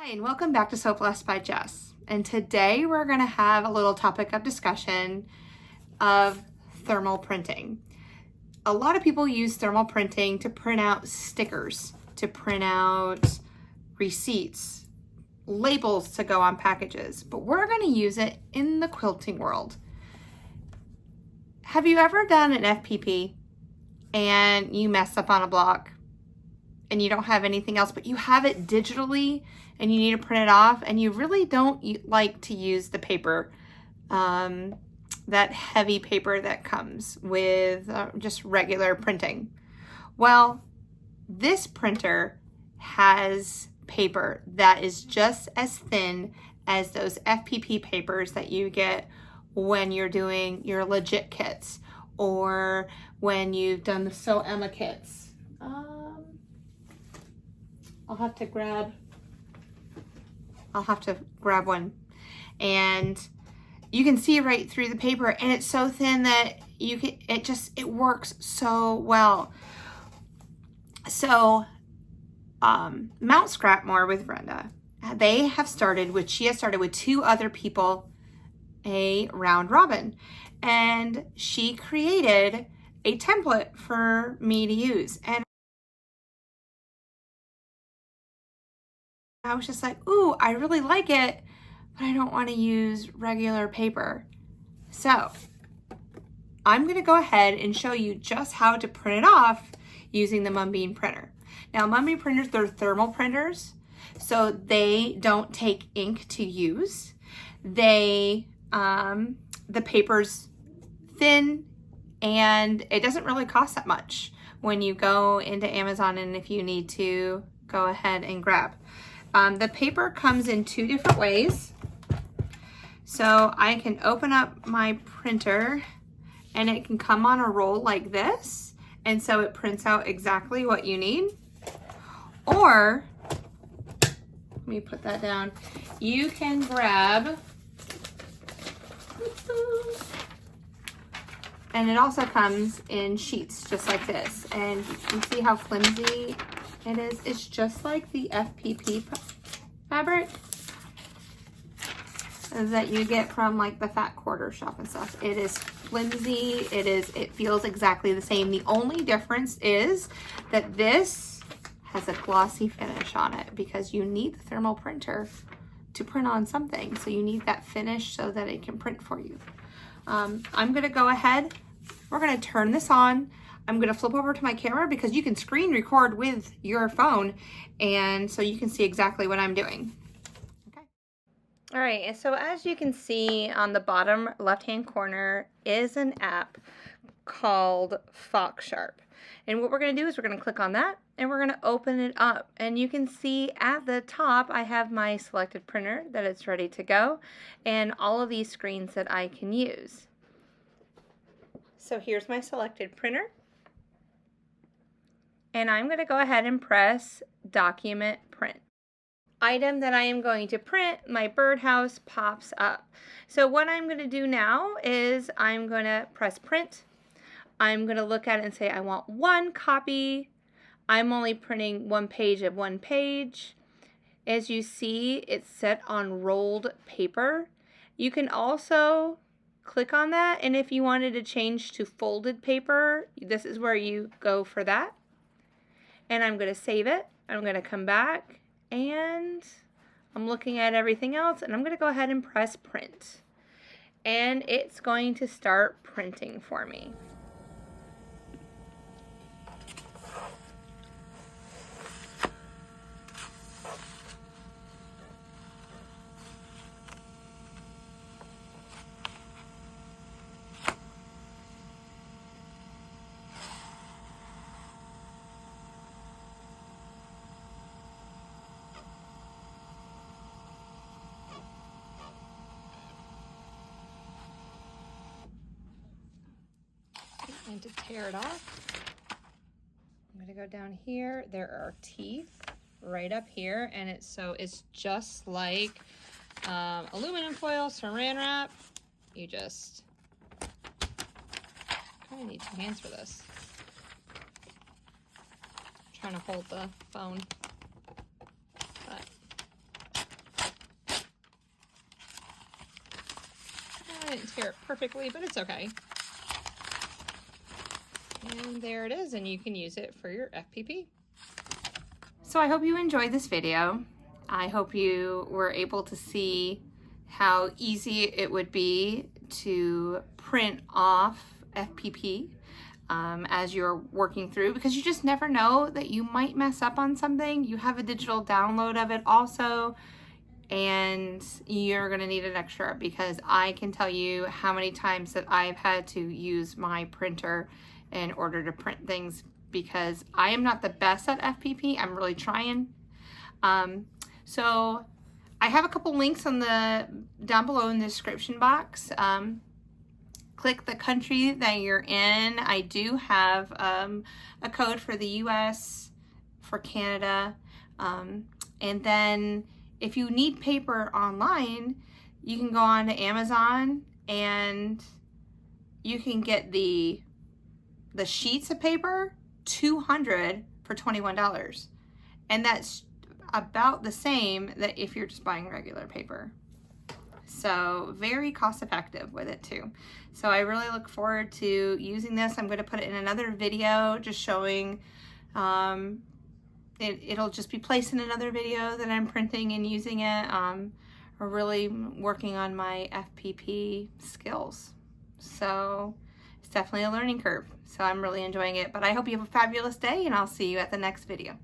Hi, and welcome back to Sew Plus by Jess. And today we're going to have a little topic of discussion of thermal printing. A lot of people use thermal printing to print out stickers, to print out receipts, labels to go on packages, but we're going to use it in the quilting world. Have you ever done an FPP and you messed up on a block and you don't have anything else, but you have it digitally and you need to print it off and you really don't like to use the paper, that heavy paper that comes with just regular printing? Well, this printer has paper that is just as thin as those FPP papers that you get when you're doing your legit kits or when you've done the Sew Emma kits. I'll have to grab one, and you can see right through the paper, and it's so thin that it works so well. So Mount Scrapmore with Brenda, she has started with two other people a round robin, and she created a template for me to use, and I was just like, ooh, I really like it, but I don't want to use regular paper. So I'm going to go ahead and show you just how to print it off using the Munbyn printer. Now, Munbyn printers, they're thermal printers, so they don't take ink to use. The paper's thin, and it doesn't really cost that much when you go into Amazon and if you need to go ahead and grab. The paper comes in two different ways. So I can open up my printer and it can come on a roll like this. And so it prints out exactly what you need. Or, let me put that down. You can grab, and it also comes in sheets just like this. And you see how flimsy it is? It's just like the FPP fabric that you get from like the Fat Quarter shop and stuff. It is flimsy. It feels exactly the same. The only difference is that this has a glossy finish on it because you need the thermal printer to print on something. So you need that finish so that it can print for you. I'm gonna go ahead. We're gonna turn this on. I'm gonna flip over to my camera because you can screen record with your phone, and so you can see exactly what I'm doing. Okay. All right, and so as you can see on the bottom left-hand corner is an app called FoxSharp. And what we're gonna do is we're gonna click on that and we're gonna open it up. And you can see at the top, I have my selected printer that it's ready to go and all of these screens that I can use. So here's my selected printer. And I'm going to go ahead and press Document Print. Item that I am going to print, my birdhouse, pops up. So what I'm going to do now is I'm going to press Print. I'm going to look at it and say I want one copy. I'm only printing one page of one page. As you see, it's set on rolled paper. You can also click on that, and if you wanted to change to folded paper, this is where you go for that. And I'm going to save it. I'm going to come back and I'm looking at everything else, and I'm going to go ahead and press print. And it's going to start printing for me. And to tear it off, I'm going to go down here. There are teeth right up here, and it's just like aluminum foil, saran wrap. You just kind of need two hands for this. I'm trying to hold the phone, but transfer it perfectly, but it's okay. And there it is, and you can use it for your FPP. So I hope you enjoyed this video. I hope you were able to see how easy it would be to print off FPP as you're working through, because you just never know that you might mess up on something. You have a digital download of it also, and you're gonna need an extra, because I can tell you how many times that I've had to use my printer in order to print things, because I am not the best at FPP. I'm really trying. So I have a couple links on down below in the description box. Click the country that you're in. I do have a code for the US, for Canada, and then if you need paper online, you can go on to Amazon and you can get the sheets of paper, 200 for $21. And that's about the same that if you're just buying regular paper. So very cost effective with it too. So I really look forward to using this. I'm going to put it in another video just showing, it'll just be placed in another video that I'm printing and using it. Or really working on my FPP skills. So it's definitely a learning curve. So I'm really enjoying it, but I hope you have a fabulous day, and I'll see you at the next video.